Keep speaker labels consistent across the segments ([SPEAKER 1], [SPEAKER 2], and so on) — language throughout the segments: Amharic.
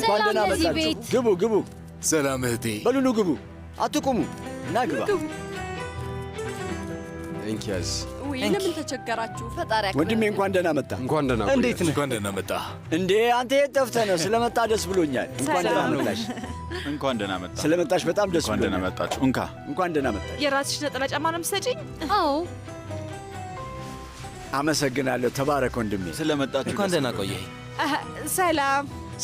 [SPEAKER 1] ሰላም ለዚህ ቤት
[SPEAKER 2] ግቡ
[SPEAKER 3] ሰላም እህቴ
[SPEAKER 2] በሉኑ ግቡ አትቁሙ ና ግባ
[SPEAKER 3] እንኪያዝ
[SPEAKER 1] ወይ ለምን ተቸገራችሁ ፈጣሪ ያክብር
[SPEAKER 2] ወንድሜ እንኳን ደህና መጣ
[SPEAKER 3] እንዴት ነህ እንኳን ደህና መጣ
[SPEAKER 2] እንዴ አንተ የት ጠፍተህ ነው ስለመጣ ደስ ብሎኛል እንኳን ደህና መጣሽ
[SPEAKER 4] እንኳን ደህና መጣ
[SPEAKER 2] ስለመጣሽ በጣም ደስ ብሎኛል
[SPEAKER 4] እንኳን ደህና መጣችሁ
[SPEAKER 2] እንኳን ደህና መጣሽ
[SPEAKER 5] የራስሽ ነጠላ ጫማ ነው የምትሰጪኝ
[SPEAKER 1] አዎ
[SPEAKER 2] አመሰግናለሁ ተባረክ ወንድሜ
[SPEAKER 4] ስለመጣችሁ
[SPEAKER 3] እንኳን ደህና ቆየህ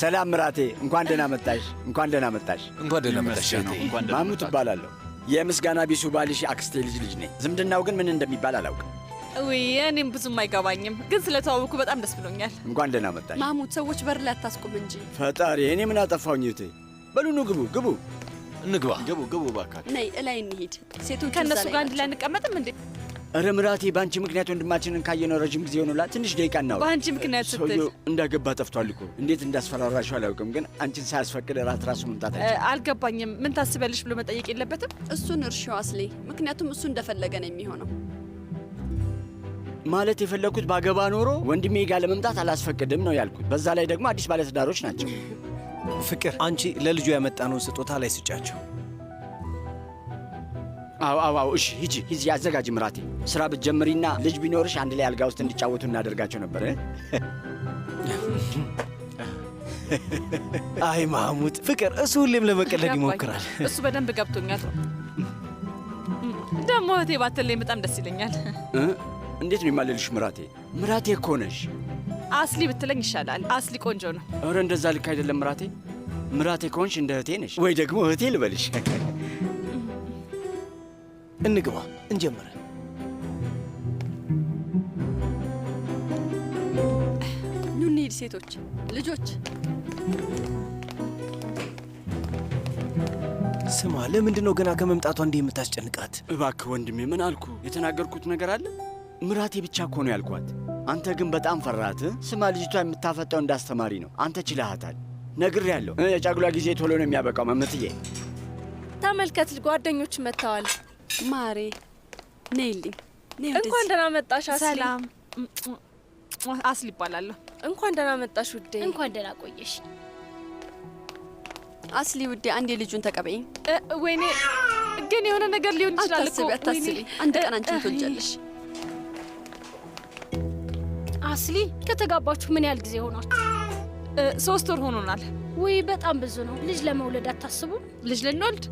[SPEAKER 5] ሰላም
[SPEAKER 2] ምራቴ እንኳን ደህና መጣሽ እንኳን ደህና መጣሽ
[SPEAKER 3] እንኳን ደህና መጣሽ
[SPEAKER 2] ማሙት እባላለሁ የምስጋና ቢሱ ባልሽ አክስቴ ልጅ ነኝ ዝምድናው ግን ምን እንደሚባል አላውቅም
[SPEAKER 5] ወይ እኔም ብዙም አይገባኝም ግን ስለተዋወቁ በጣም ደስ ብሎኛል
[SPEAKER 2] እንኳን ደህና መጣሽ
[SPEAKER 1] ማሙት ሰዎች በር ላይ አታስቁም እንጂ
[SPEAKER 2] ፈጣሪ እኔ ምን አጠፋሁኝ እህቴ በሉኑ ግቡ
[SPEAKER 3] እንግባ
[SPEAKER 4] ግቡ ባካችሁ
[SPEAKER 1] ነይ እላይ እንሂድ ሴቶች
[SPEAKER 5] ከነሱ ጋር አንድ ላይ አንቀመጥም እንዴ
[SPEAKER 2] ኧረ ምራቴ ባንቺ ምክንያት ወንድማችንን ካየነው ረጅም ጊዜ ሆኖላ ትንሽ ደቂቃ ነው
[SPEAKER 5] ባንቺ ምክንያት ስትል
[SPEAKER 2] እንዳገባ ጠፍቷል እኮ እንዴት እንዳስፈራራሽው አላውቅም ግን አንቺን ሳያስፈቅድ ራሱ መምጣት
[SPEAKER 5] አልገባኝም ምን ታስበልሽ ብሎ መጠየቅ የለበትም
[SPEAKER 1] እሱን እርሺው አስሌ ምክንያቱም እሱ እንደፈለገ ነው የሚሆነው
[SPEAKER 2] ማለት የፈለኩት ባገባ ኖሮ ወንድሜ ጋር ለመምጣት አላስፈቅድም ነው ያልኩት በዛ ላይ ደግሞ አዲስ ባለትዳሮች ናቸው
[SPEAKER 6] ፍቅር አንቺ ለልጁ ያመጣነውን ስጦታ ላይ ስጫቸው
[SPEAKER 2] አዎ እሺ ሂጂ አዘጋጅ ምራቴ ስራ ብትጀምሪና ልጅ ቢኖርሽ አንድ ላይ አልጋ ውስጥ እንዲጫወቱ እናደርጋቸው ነበር
[SPEAKER 6] አይ ማሙት ፍቅር እሱ ሁሌም ለመቀለድ ይሞክራል
[SPEAKER 5] እሱ በደንብ ገብቶኛል ደግሞ እህቴ ባትለኝ በጣም ደስ ይለኛል
[SPEAKER 2] እንዴት ነው የማልልሽ ምራቴ እኮ ነሽ
[SPEAKER 5] አስሊ ብትለኝ ይሻላል አስሊ ቆንጆ ነው
[SPEAKER 2] ኧረ እንደዛ ልክ አይደለም ምራቴ ከሆንሽ እንደ እህቴ ነሽ ወይ ደግሞ እህቴ ልበልሽ
[SPEAKER 6] እንግባ እንጀምር
[SPEAKER 1] ኑ እንሂድ ሴቶች ልጆች
[SPEAKER 6] ስማ ለምንድን ነው ገና ከመምጣቷ እንዲህ የምታስጨንቃት
[SPEAKER 2] እባክህ ወንድሜ ምን አልኩ የተናገርኩት ነገር አለ ምራቴ ብቻ እኮ ነው ያልኳት አንተ ግን በጣም ፈራት ስማ ልጅቷ የምታፈጠው እንዳስተማሪ ነው አንተ ችለሃታል ነግሬያለሁ የጫጉላ ጊዜ ቶሎ ነው የሚያበቃው መምትዬ
[SPEAKER 7] ተመልከት ጓደኞች መጥተዋል
[SPEAKER 1] ማሬ ነይልኝ
[SPEAKER 7] እንኳን ደህና መጣሽ አስሊ
[SPEAKER 5] ሰላም አስሊ ይባላለሁ
[SPEAKER 7] እንኳን ደህና መጣሽ ውዴ
[SPEAKER 8] እንኳን ደህና ቆየሽ
[SPEAKER 1] አስሊ ውዴ አንዴ ልጁን ተቀበይኝ
[SPEAKER 5] ወይኔ ግን የሆነ ነገር ሊሆን ይችላል እኮ
[SPEAKER 1] አታስቢ አንድ ቀን አንቺን ትወልጃለሽ
[SPEAKER 8] አስሊ ከተጋባችሁ ምን ያህል ጊዜ ሆናችሁ
[SPEAKER 5] 3 ወር ሆኖናል
[SPEAKER 8] ወይ በጣም ብዙ ነው ልጅ ለመውለድ አታስቡም
[SPEAKER 5] ልጅ ልንወልድ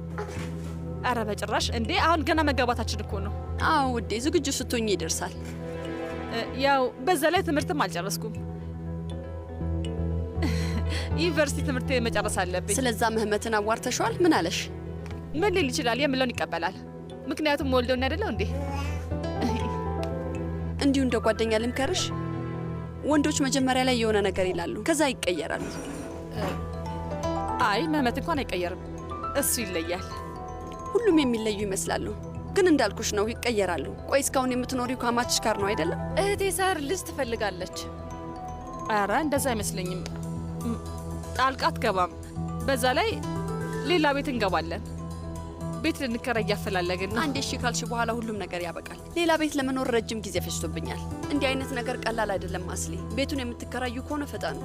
[SPEAKER 5] አረ በጭራሽ እንዴ አሁን ገና መጋባታችን እኮ ነው
[SPEAKER 1] አዎ ውዴ ዝግጁ ስትሆኚ ይደርሳል
[SPEAKER 5] ያው በዛ ላይ ትምህርትም አልጨረስኩም ዩኒቨርሲቲ ትምህርት መጨረስ አለብኝ
[SPEAKER 1] ስለዛ ምህመትን አዋርተሽዋል ምን አለሽ
[SPEAKER 5] ምን ሊል ይችላል የምለውን ይቀበላል ምክንያቱም ወልደውን አይደለው እንዴ
[SPEAKER 1] እንዲሁ እንደ ጓደኛ ልምከርሽ ወንዶች መጀመሪያ ላይ የሆነ ነገር ይላሉ ከዛ ይቀየራሉ
[SPEAKER 5] አይ ምህመት እንኳን አይቀየርም እሱ ይለያል
[SPEAKER 1] ሁሉም የሚለዩ ይመስላሉ ግን እንዳልኩሽ ነው ይቀየራሉ ቆይ እስካሁን የምትኖሪው ከማችሽ ጋር ነው አይደለም
[SPEAKER 7] እህቴ ሳር ልጅ ትፈልጋለች
[SPEAKER 5] አረ እንደዛ አይመስለኝም ጣልቃ አትገባም በዛ ላይ ሌላ ቤት እንገባለን ቤት ልንከራይ እያፈላለግን
[SPEAKER 1] አንዴ እሺ ካልሽ በኋላ ሁሉም ነገር ያበቃል ሌላ ቤት ለመኖር ረጅም ጊዜ ፈጅቶብኛል እንዲህ አይነት ነገር ቀላል አይደለም አስሊ ቤቱን የምትከራዩ ከሆነ ፈጣኑ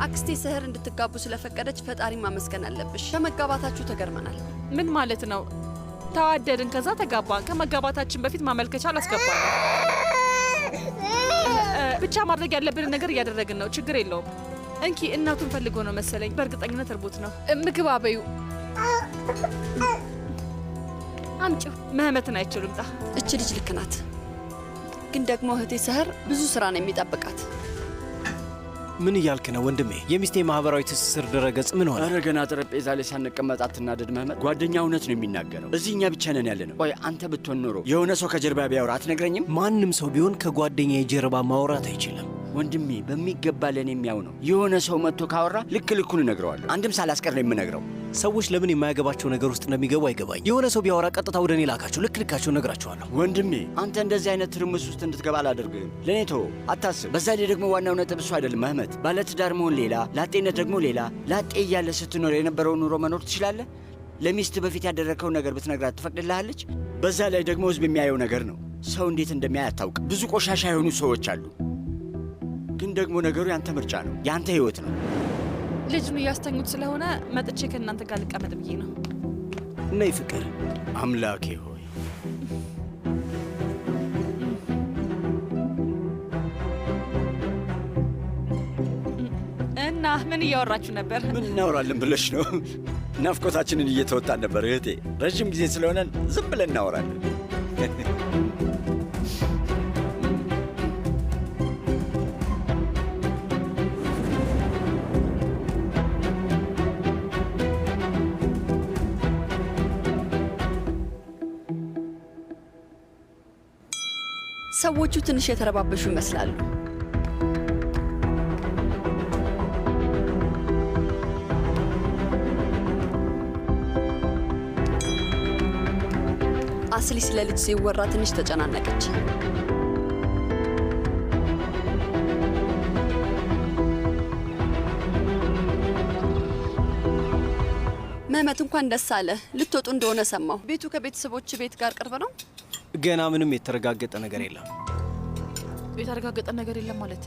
[SPEAKER 1] አክስቴ ሰህር እንድትጋቡ ስለፈቀደች ፈጣሪ ማመስገን አለብሽ ከመጋባታችሁ ተገርመናል
[SPEAKER 5] ምን ማለት ነው ተዋደድን ከዛ ተጋባን ከመጋባታችን በፊት ማመልከቻ አላስገባን ብቻ ማድረግ ያለብን ነገር እያደረግን ነው ችግር የለውም እንኪ እናቱን ፈልጎ ነው መሰለኝ በእርግጠኝነት እርቦት ነው ምግብ አበዩ
[SPEAKER 8] አምጪው
[SPEAKER 5] ምህመትን አይችሉም ጣ
[SPEAKER 1] እች ልጅ ልክ ናት ግን ደግሞ እህቴ ሰህር ብዙ ስራ ነው የሚጠብቃት
[SPEAKER 6] ምን እያልክ ነው ወንድሜ? የሚስቴ ማህበራዊ ትስስር ድረገጽ ምን ሆነ?
[SPEAKER 2] ኧረ ገና ጠረጴዛ ላይ ሳንቀመጥ አትናደድ መህመት። ጓደኛ እውነት ነው የሚናገረው። እዚህ እኛ ብቻ ነን ያለ ነው። ቆይ አንተ ብትሆን ኖሮ የሆነ ሰው ከጀርባ ቢያወራ አትነግረኝም?
[SPEAKER 6] ማንም ሰው ቢሆን ከጓደኛ የጀርባ ማውራት አይችልም
[SPEAKER 2] ወንድሜ። በሚገባ ለኔ የሚያው ነው። የሆነ ሰው መጥቶ ካወራ ልክ ልኩን እነግረዋለሁ። አንድም ሳላስቀር ነው የምነግረው።
[SPEAKER 6] ሰዎች ለምን የማያገባቸው ነገር ውስጥ እንደሚገቡ አይገባኝ። የሆነ ሰው ቢያወራ ቀጥታ ወደ እኔ ላካቸው፣ ልክ ልካቸው እነግራቸዋለሁ።
[SPEAKER 2] ወንድሜ አንተ እንደዚህ አይነት ትርምስ ውስጥ እንድትገባ አላደርግህም። ለእኔ ተወው፣ አታስብ። በዛ ላይ ደግሞ ዋናው ነጥብ እሱ አይደለም መህመት። ባለትዳር መሆን ሌላ፣ ላጤነት ደግሞ ሌላ። ላጤ እያለ ስትኖር የነበረውን ኑሮ መኖር ትችላለህ። ለሚስት በፊት ያደረግከውን ነገር ብትነግራት ትፈቅድልሃለች? በዛ ላይ ደግሞ ህዝብ የሚያየው ነገር ነው። ሰው እንዴት እንደሚያይ አታውቅም። ብዙ ቆሻሻ የሆኑ ሰዎች አሉ። ግን ደግሞ ነገሩ ያንተ ምርጫ ነው፣ ያንተ ህይወት ነው።
[SPEAKER 5] ልጁን እያስተኙት ስለሆነ መጥቼ ከእናንተ ጋር ልቀመጥ ብዬ ነው።
[SPEAKER 6] ነይ ፍቅር።
[SPEAKER 2] አምላኬ ሆይ
[SPEAKER 5] እና ምን እያወራችሁ ነበር?
[SPEAKER 2] ምን እናወራለን ብለሽ ነው? ናፍቆታችንን እየተወጣን ነበር እህቴ። ረዥም ጊዜ ስለሆነን ዝም ብለን እናወራለን።
[SPEAKER 1] ሰዎቹ ትንሽ የተረባበሹ ይመስላሉ። አስሊ ስለ ልጅ ሲወራ ትንሽ ተጨናነቀች። መህመት እንኳን ደስ አለ። ልትወጡ እንደሆነ ሰማሁ። ቤቱ ከቤተሰቦች ቤት ጋር ቅርብ ነው?
[SPEAKER 6] ገና ምንም የተረጋገጠ ነገር የለም።
[SPEAKER 5] የተረጋገጠ ነገር የለም ማለት?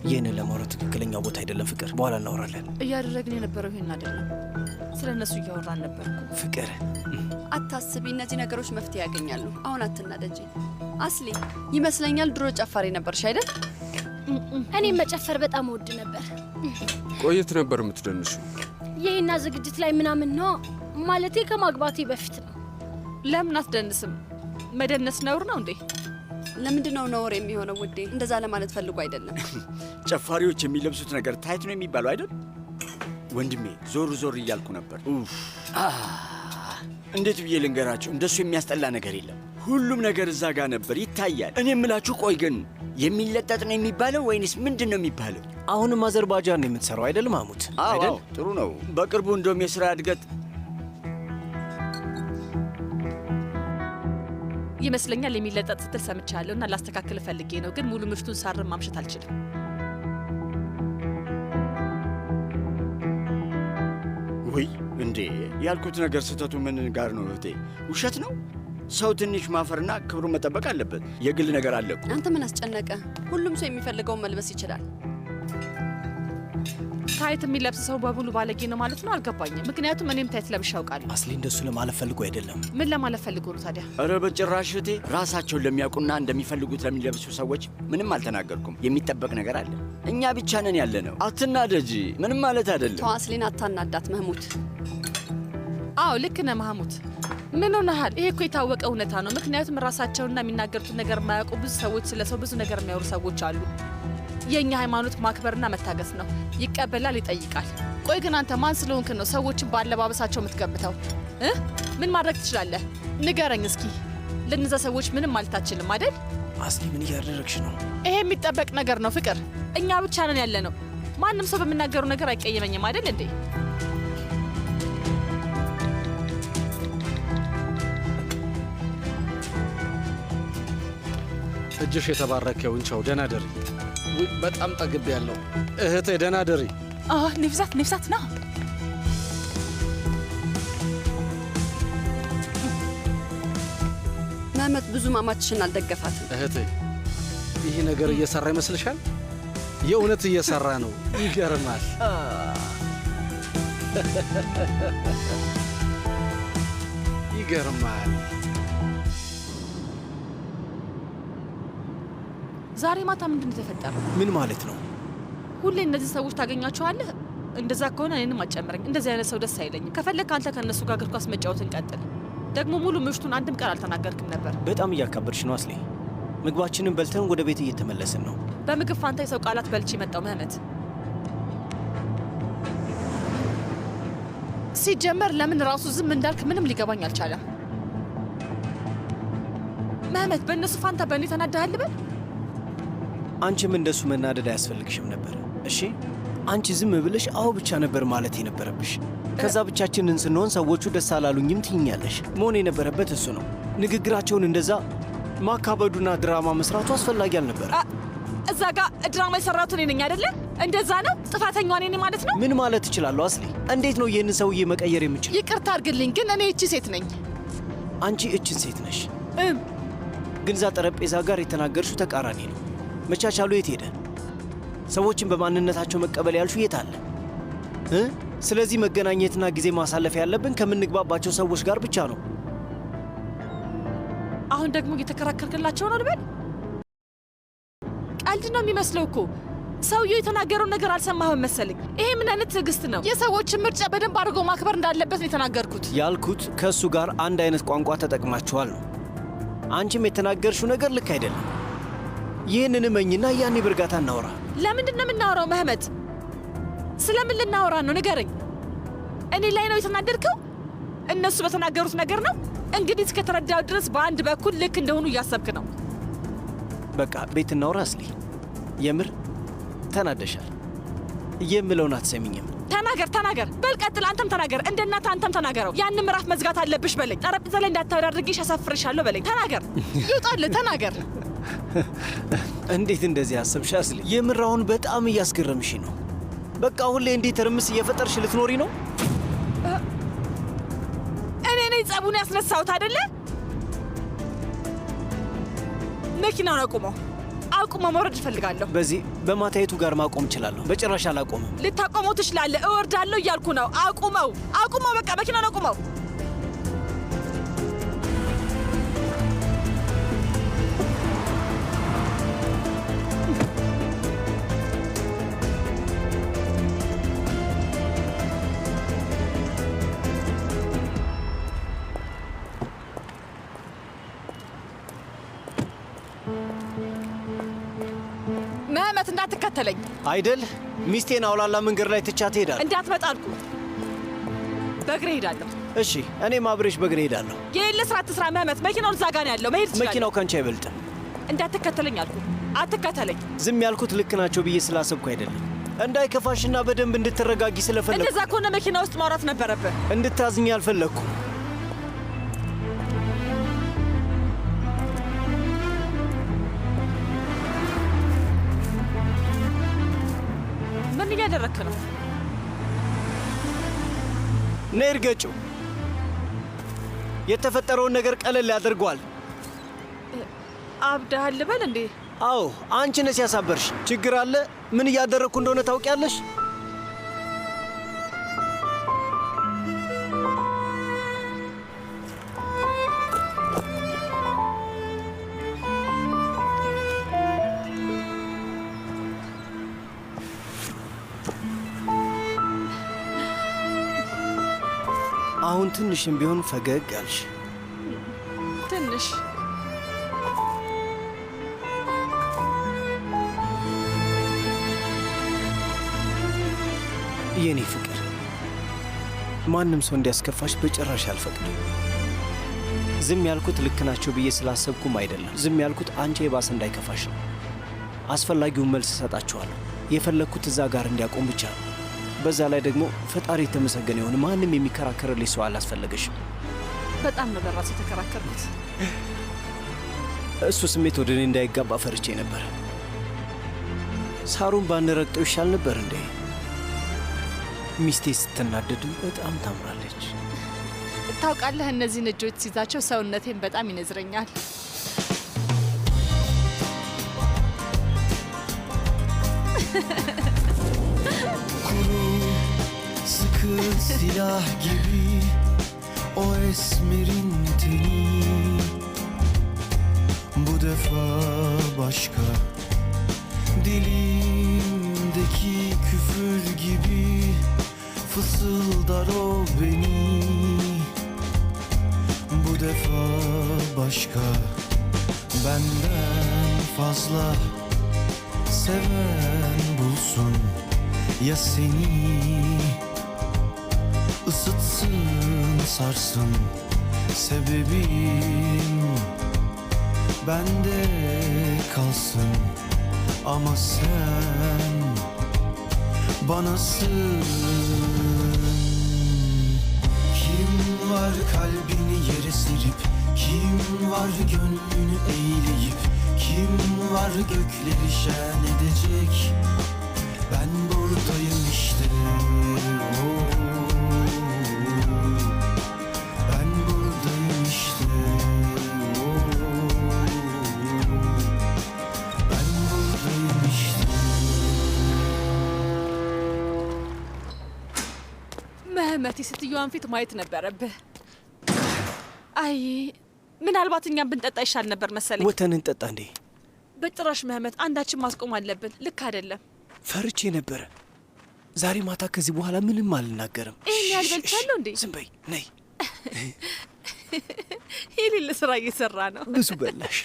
[SPEAKER 6] ይህንን ለማውራት ትክክለኛው ቦታ አይደለም ፍቅር። በኋላ እናወራለን።
[SPEAKER 5] እያደረግን የነበረው ይህን አይደለም። ስለ እነሱ እያወራን ነበርኩ።
[SPEAKER 6] ፍቅር
[SPEAKER 1] አታስቢ፣ እነዚህ ነገሮች መፍትሄ ያገኛሉ። አሁን አትናደጂ። አስሊ ይመስለኛል ድሮ ጨፋሪ ነበርሽ አይደል?
[SPEAKER 8] እኔም መጨፈር በጣም ወድ ነበር።
[SPEAKER 9] ቆየት ነበር የምትደንሱ?
[SPEAKER 8] ይህና ዝግጅት ላይ ምናምን ነው ማለቴ ከማግባቴ በፊት ነው።
[SPEAKER 5] ለምን አትደንስም? መደነስ ነውር ነው እንዴ?
[SPEAKER 1] ለምንድን ነው ነውር የሚሆነው ውዴ? እንደዛ ለማለት ፈልጎ አይደለም።
[SPEAKER 2] ጨፋሪዎች የሚለብሱት ነገር ታይት ነው የሚባለው አይደል? ወንድሜ ዞር ዞር እያልኩ ነበር። እንዴት ብዬ ልንገራችሁ? እንደሱ የሚያስጠላ ነገር የለም። ሁሉም ነገር እዛ ጋር ነበር ይታያል። እኔ የምላችሁ ቆይ ግን የሚለጠጥ ነው የሚባለው ወይንስ ምንድን ነው የሚባለው?
[SPEAKER 6] አሁንም አዘርባጃን ነው የምትሰራው አይደል ማሙት?
[SPEAKER 2] አዎ ጥሩ ነው። በቅርቡ እንደውም የሥራ እድገት
[SPEAKER 5] ይመስለኛል የሚለጠጥ ስትል ሰምቻለሁ እና ላስተካክል ፈልጌ ነው። ግን ሙሉ ምሽቱን ሳርም ማምሸት አልችልም።
[SPEAKER 2] ወይ እንዴ ያልኩት ነገር ስህተቱ ምን ጋር ነው እህቴ? ውሸት ነው። ሰው ትንሽ ማፈርና ክብሩን መጠበቅ አለበት። የግል ነገር አለ እኮ።
[SPEAKER 1] አንተ ምን አስጨነቀ? ሁሉም ሰው የሚፈልገውን መልበስ ይችላል።
[SPEAKER 5] ታይት የሚለብስ ሰው በሙሉ ባለጌ ነው ማለት ነው? አልገባኝም። ምክንያቱም እኔም ታይት ለብሼ አውቃለሁ።
[SPEAKER 6] አስሊ እንደሱ ለማለት ፈልጎ አይደለም።
[SPEAKER 5] ምን ለማለት ፈልጎ ነው ታዲያ?
[SPEAKER 2] ኧረ በጭራሽ እህቴ። ራሳቸውን ለሚያውቁና እንደሚፈልጉት ለሚለብሱ ሰዎች ምንም አልተናገርኩም። የሚጠበቅ ነገር አለ። እኛ ብቻ ነን ያለ ነው። አትናደጂ። ምንም ማለት አይደለም።
[SPEAKER 1] ተው አስሊን አታናዳት መህሙት።
[SPEAKER 5] አዎ ልክ ነህ ማህሙት። ምን ሆነሃል? ይሄ እኮ የታወቀ እውነታ ነው። ምክንያቱም ራሳቸውና የሚናገሩትን ነገር የማያውቁ ብዙ ሰዎች ስለ ሰው ብዙ ነገር የሚያወሩ ሰዎች አሉ። የእኛ ሃይማኖት ማክበርና መታገስ ነው። ይቀበላል፣ ይጠይቃል። ቆይ ግን አንተ ማን ስለሆንክ ነው ሰዎችን በአለባበሳቸው የምትገምተው? ምን ማድረግ ትችላለህ? ንገረኝ እስኪ። ለነዛ ሰዎች ምንም ማለት አትችልም አይደል?
[SPEAKER 6] አስሊ ምን እያደረግሽ ነው?
[SPEAKER 5] ይሄ የሚጠበቅ ነገር ነው ፍቅር። እኛ ብቻ ነን ያለ ነው። ማንም ሰው በሚናገሩ ነገር አይቀየመኝም አይደል እንዴ?
[SPEAKER 9] እጅሽ የተባረከውን ቻው። ደህና ደሪ። በጣም ጠግብ ያለው እህቴ፣ ደህና ደሪ።
[SPEAKER 5] ነፍሳት ነፍሳት ና።
[SPEAKER 1] መህመት ብዙ ማማችሽን አልደገፋትም።
[SPEAKER 9] እህቴ፣ ይህ ነገር እየሰራ ይመስልሻል? የእውነት እየሰራ ነው። ይገርማል። ይገርማል።
[SPEAKER 5] ዛሬ ማታ ምንድን ነው የተፈጠረው?
[SPEAKER 6] ምን ማለት ነው?
[SPEAKER 5] ሁሌ እነዚህ ሰዎች ታገኛቸዋለህ? እንደዛ ከሆነ እኔንም አጨምረኝ። እንደዚህ አይነት ሰው ደስ አይለኝም። ከፈለግ አንተ ከእነሱ ጋር እግር ኳስ መጫወትን ቀጥል። ደግሞ ሙሉ ምሽቱን አንድም ቀን አልተናገርክም ነበር።
[SPEAKER 6] በጣም እያካበድሽ ነው አስሊ። ምግባችንን በልተን ወደ ቤት እየተመለስን ነው።
[SPEAKER 5] በምግብ ፋንታ የሰው ቃላት በልቼ መጣው መህመት። ሲጀመር ለምን ራሱ ዝም እንዳልክ ምንም ሊገባኝ አልቻለም። መህመት በእነሱ ፋንታ በእኔ ተናደሃል ልበል?
[SPEAKER 6] አንቺም እንደሱ መናደድ አያስፈልግሽም ነበር። እሺ አንቺ ዝም ብለሽ አዎ ብቻ ነበር ማለት የነበረብሽ። ከዛ ብቻችንን ስንሆን ሰዎቹ ደስ አላሉኝም ትይኛለሽ። መሆን የነበረበት እሱ ነው። ንግግራቸውን እንደዛ ማካበዱና ድራማ መስራቱ አስፈላጊ አልነበረ።
[SPEAKER 5] እዛ ጋር ድራማ የሰራሁት እኔ ነኝ አይደለ? እንደዛ ነው። ጥፋተኛዋ እኔ ነኝ ማለት ነው።
[SPEAKER 6] ምን ማለት እችላለሁ? አስሊ እንዴት ነው ይህንን ሰውዬ መቀየር የምችል?
[SPEAKER 5] ይቅርታ አድርግልኝ፣ ግን እኔ እቺ ሴት ነኝ።
[SPEAKER 6] አንቺ እችን ሴት ነሽ። ግን እዛ ጠረጴዛ ጋር የተናገርሽው ተቃራኒ ነው። መቻቻሉ የት ሄደ? ሰዎችን በማንነታቸው መቀበል ያልሹ የት አለ? ስለዚህ መገናኘትና ጊዜ ማሳለፍ ያለብን ከምንግባባቸው ሰዎች ጋር ብቻ ነው።
[SPEAKER 5] አሁን ደግሞ እየተከራከርክላቸው ነው ልበል? ቀልድ ነው የሚመስለው እኮ። ሰውየው የተናገረውን ነገር አልሰማህም መሰለኝ። ይሄ ምን አይነት ትዕግስት ነው? የሰዎችን ምርጫ በደንብ አድርጎ ማክበር እንዳለበት ነው የተናገርኩት።
[SPEAKER 6] ያልኩት ከእሱ ጋር አንድ አይነት ቋንቋ ተጠቅማችኋል ነው። አንቺም የተናገርሽው ነገር ልክ አይደለም። ይህንን እመኝና ያኔ በእርጋታ እናውራ። ለምንድን ነው የምናወራው መህመት? ስለምን ልናወራ ነው ንገረኝ። እኔ ላይ ነው የተናደድከው? እነሱ በተናገሩት ነገር ነው? እንግዲህ እስከተረዳው ድረስ በአንድ በኩል ልክ እንደሆኑ እያሰብክ ነው። በቃ ቤት እናውራ። አስሊ የምር ተናደሻል። የምለውን አትሰሚኝም?
[SPEAKER 5] ተናገር። በል ቀጥል። አንተም ተናገር። እንደ እናትህ አንተም ተናገረው። ያን ምዕራፍ መዝጋት አለብሽ በለኝ። ጠረጴዛ ላይ እንዳታወዳድርጊሽ አሳፍርሻለሁ በለኝ። ተናገር። ይውጣልህ። ተናገር።
[SPEAKER 6] እንዴት እንደዚህ አሰብሽ አስሊ? የምር አሁን በጣም እያስገረምሽ ነው። በቃ ሁሌ እንዴት ትርምስ እየፈጠርሽ ልትኖሪ ነው?
[SPEAKER 5] እኔ ነኝ ጸቡን ያስነሳሁት አይደለ? መኪናውን አቁመው መውረድ እፈልጋለሁ።
[SPEAKER 6] በዚህ በማታየቱ ጋር ማቆም እችላለሁ። በጭራሽ አላቆምም።
[SPEAKER 5] ልታቆመው ትችላለህ። እወርዳለሁ እያልኩ ነው። አቁመው። በቃ መኪናውን አቁመው። መህመት እንዳትከተለኝ
[SPEAKER 6] አይደል? ሚስቴን አውላላ መንገድ ላይ ትቻ ትሄዳለህ።
[SPEAKER 5] እንዳትመጣ አልኩ። በእግሬ ሄዳለሁ።
[SPEAKER 6] እሺ እኔም አብሬሽ በእግሬ ሄዳለሁ።
[SPEAKER 5] የሌለ ስራ አትስራ መህመት። መኪናውን እዛ ጋ ነው ያለው። መሄድ ትችላለህ።
[SPEAKER 6] መኪናው ካንቺ አይበልጥም።
[SPEAKER 5] እንዳትከተለኝ አልኩ። አትከተለኝ።
[SPEAKER 6] ዝም ያልኩት ልክ ናቸው ብዬ ስላሰብኩ አይደለም። እንዳይከፋሽና በደንብ እንድትረጋጊ ስለፈለግኩ።
[SPEAKER 5] እንደዛ ከሆነ መኪና ውስጥ ማውራት ነበረብህ።
[SPEAKER 6] እንድታዝኝ አልፈለግኩ።
[SPEAKER 5] ምን እያደረክ ነው?
[SPEAKER 6] ነይ እርገጭው። የተፈጠረውን ነገር ቀለል ያደርገዋል።
[SPEAKER 5] አብዳሃል ልበል እንዴ?
[SPEAKER 6] አዎ አንቺ ነሽ ያሳበርሽ። ችግር አለ? ምን እያደረግኩ እንደሆነ ታውቂያለሽ? አሁን ትንሽም ቢሆን ፈገግ አልሽ።
[SPEAKER 5] ትንሽ
[SPEAKER 6] የኔ ፍቅር፣ ማንም ሰው እንዲያስከፋሽ በጭራሽ አልፈቅድም። ዝም ያልኩት ልክ ናቸው ብዬ ስላሰብኩም አይደለም። ዝም ያልኩት አንቺ የባሰ እንዳይከፋሽ ነው። አስፈላጊውን መልስ እሰጣችኋለሁ። የፈለግኩት እዛ ጋር እንዲያቆም ብቻ ነው። በዛ ላይ ደግሞ ፈጣሪ የተመሰገነ ይሁን፣ ማንም የሚከራከርልኝ ሰው አላስፈለገሽም።
[SPEAKER 5] በጣም ነው በራሴ የተከራከርኩት።
[SPEAKER 6] እሱ ስሜት ወደ እኔ እንዳይጋባ ፈርቼ ነበር። ሳሩን ባንረግጠው ይሻል ነበር እንዴ? ሚስቴ ስትናደድም በጣም ታምራለች።
[SPEAKER 5] ታውቃለህ፣ እነዚህን እጆች ሲይዛቸው ሰውነቴን በጣም ይነዝረኛል።
[SPEAKER 10] Sıkı silah gibi o esmerin teni, bu defa başka. Dilimdeki küfür gibi fısıldar o beni, bu defa başka. benden fazla seven bulsun ya seni, ısıtsın sarsın sebebim bende kalsın ama sen bana sığın. Kim var kalbini yere serip, kim var gönlünü eğleyip, kim var gökleri şen edecek? Ben buradayım işte. Ben buradayım işte. Ben buradayım işte.
[SPEAKER 5] መህመት የስትየዋን ፊት ማየት ነበረብህ። አይ ምናልባት እኛም ብንጠጣ ይሻል ነበር መሰለኝ።
[SPEAKER 6] ወተን እንጠጣ እንዴ?
[SPEAKER 5] በጭራሽ መህመት፣ አንዳችን ማስቆም አለብን። ልክ አይደለም።
[SPEAKER 6] ፈርቼ ነበረ። ዛሬ ማታ ከዚህ በኋላ ምንም አልናገርም።
[SPEAKER 5] ይህን ያህል በልቻለሁ እንዴ?
[SPEAKER 6] ዝም በይ ነይ።
[SPEAKER 5] የሌለ ስራ እየሰራ ነው።
[SPEAKER 6] ብዙ በላሽ።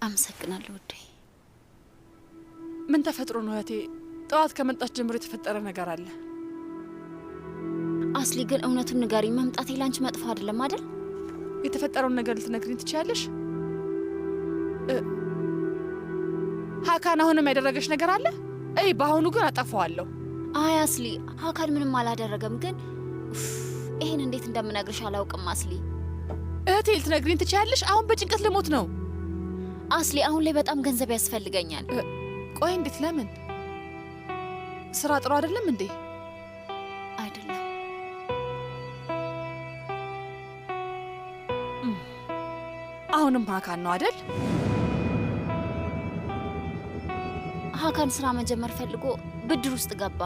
[SPEAKER 11] አመሰግናለሁ ውዴ።
[SPEAKER 5] ምን ተፈጥሮ ነው እህቴ? ጠዋት ከመጣች ጀምሮ የተፈጠረ ነገር አለ።
[SPEAKER 11] አስሊ ግን እውነቱን ንገሪኝ። መምጣቴ ላንቺ መጥፎ አይደለም አይደል?
[SPEAKER 5] የተፈጠረውን ነገር ልትነግሪኝ ትችያለሽ? ሀካን አሁንም ያደረገች ነገር አለ? በአሁኑ ግን አጠፋዋለሁ።
[SPEAKER 11] አይ አስሊ፣ ሀካን ምንም አላደረገም። ግን ይሄን እንዴት እንደምነግርሽ አላውቅም አስሊ።
[SPEAKER 5] እህቴ ልትነግሪኝ ትችያለሽ? አሁን በጭንቀት ልሞት ነው።
[SPEAKER 11] አስሊ አሁን ላይ በጣም ገንዘብ ያስፈልገኛል።
[SPEAKER 5] ቆይ እንዴት? ለምን? ስራ ጥሩ አይደለም እንዴ?
[SPEAKER 11] አይደለም።
[SPEAKER 5] አሁንም ሀካን ነው አይደል?
[SPEAKER 11] ሀካን ስራ መጀመር ፈልጎ ብድር ውስጥ ገባ።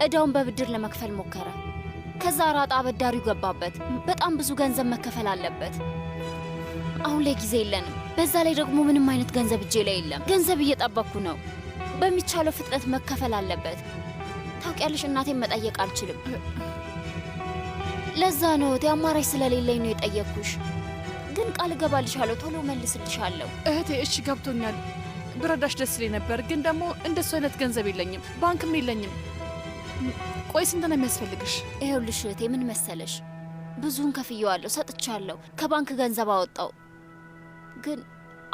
[SPEAKER 11] እዳውን በብድር ለመክፈል ሞከረ። ከዛ ራጣ አበዳሪው ገባበት። በጣም ብዙ ገንዘብ መከፈል አለበት። አሁን ላይ ጊዜ የለንም። በዛ ላይ ደግሞ ምንም አይነት ገንዘብ እጄ ላይ የለም። ገንዘብ እየጠበቅኩ ነው። በሚቻለው ፍጥነት መከፈል አለበት። ታውቂያለሽ፣ እናቴን መጠየቅ አልችልም። ለዛ ነው እህቴ፣ አማራጭ ስለሌለኝ ነው የጠየቅኩሽ። ግን ቃል እገባልሻለሁ፣ ቶሎ መልስልሻለሁ።
[SPEAKER 5] እህቴ እሺ ገብቶኛል። ብረዳሽ ደስ ይለኝ ነበር፣ ግን ደግሞ እንደሱ አይነት ገንዘብ የለኝም፣ ባንክም የለኝም። ቆይ ስንት ነው የሚያስፈልግሽ?
[SPEAKER 11] ይኸውልሽ እህቴ፣ ምን መሰለሽ፣ ብዙውን ከፍዬዋለሁ፣ ሰጥቻለሁ። ከባንክ ገንዘብ አወጣው፣ ግን